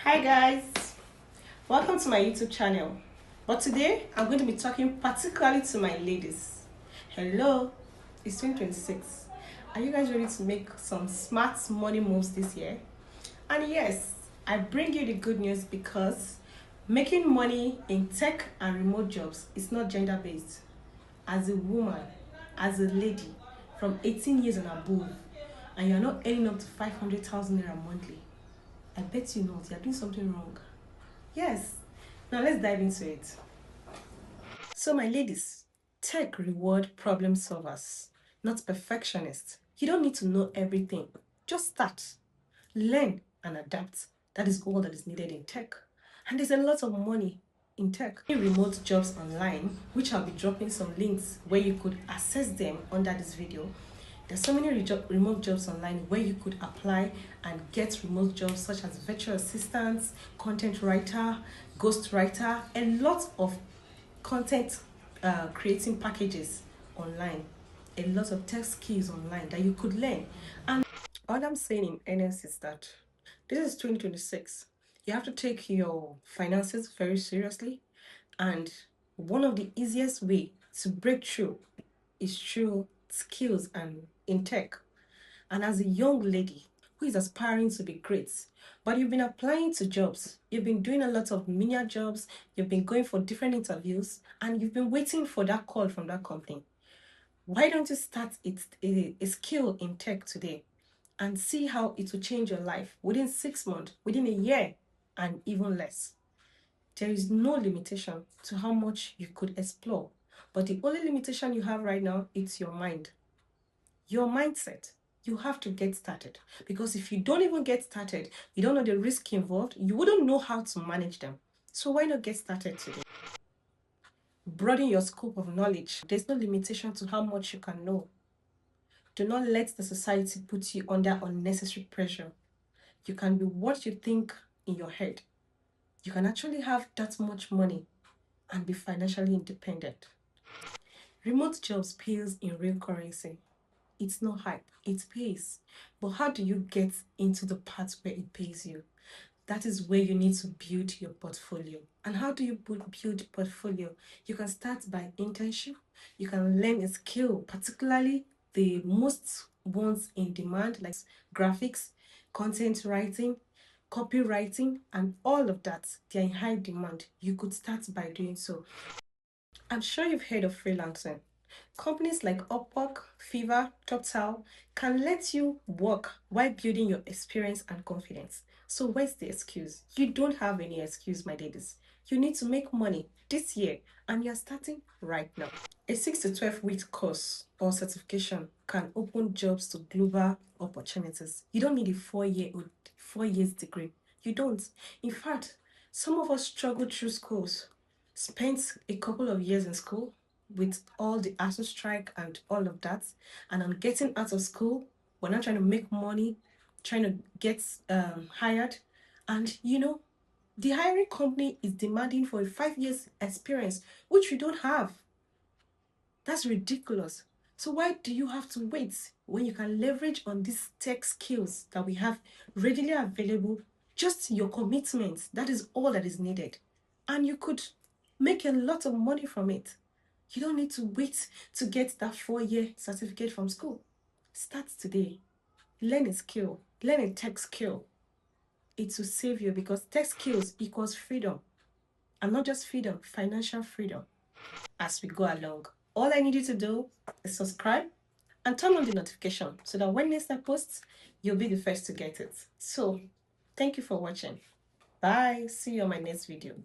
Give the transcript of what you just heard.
Hi guys, welcome to my YouTube channel. But today I'm going to be talking particularly to my ladies. Hello, it's 2026. Are you guys ready to make some smart money moves this year? And yes, I bring you the good news because making money in tech and remote jobs is not gender based. As a woman, as a lady from 18 years and above, and you're not earning up to 500,000 naira monthly, I bet you not, you're doing something wrong. Yes. Now let's dive into it. So my ladies, tech reward problem solvers, not perfectionists. You don't need to know everything. Just start, learn and adapt. That is all that is needed in tech. And there's a lot of money in tech. Remote jobs online, which I'll be dropping some links where you could access them under this video. There's so many remote jobs online where you could apply and get remote jobs such as virtual assistants, content writer, ghost writer, and lots of content creating packages online. A lot of tech skills online that you could learn. And all I'm saying in NS is that this is 2026. You have to take your finances very seriously. And one of the easiest way to break through is through skills and in tech. And as a young lady who is aspiring to be great, but you've been applying to jobs, you've been doing a lot of menial jobs, you've been going for different interviews, and you've been waiting for that call from that company. Why don't you start a skill in tech today and see how it will change your life within 6 months, within a year, and even less? There is no limitation to how much you could explore, but the only limitation you have right now is your mind. Your mindset. You have to get started, because if you don't even get started, you don't know the risk involved, you wouldn't know how to manage them. So why not get started today? Broaden your scope of knowledge. There's no limitation to how much you can know. Do not let the society put you under unnecessary pressure. You can be what you think in your head. You can actually have that much money and be financially independent. Remote jobs pays in real currency. It's not hype, it pays. But how do you get into the part where it pays you? That is where you need to build your portfolio. And how do you build portfolio? You can start by internship. You can learn a skill, particularly the most ones in demand, like graphics, content writing, copywriting, and all of that. They're in high demand. You could start by doing so. I'm sure you've heard of freelancing. Companies like Upwork, Fiverr, TopTal can let you work while building your experience and confidence. So where's the excuse? You don't have any excuse, my ladies. You need to make money this year and you're starting right now. A 6 to 12 week course or certification can open jobs to global opportunities. You don't need a 4 years degree. You don't. In fact, some of us struggle through schools, spent a couple of years in school with all the ASU strike and all of that, and on getting out of school, we're not trying to make money, trying to get hired, and the hiring company is demanding for a 5 years experience, which we don't have. That's ridiculous. So why do you have to wait when you can leverage on these tech skills that we have readily available? Just your commitment, that is all that is needed, and you could make a lot of money from it. You don't need to wait to get that 4 year certificate from school. Start today. Learn a skill. Learn a tech skill. It will save you, because tech skills equals freedom. And not just freedom, financial freedom as we go along. All I need you to do is subscribe and turn on the notification so that when next I post, you'll be the first to get it. So, thank you for watching. Bye. See you on my next video.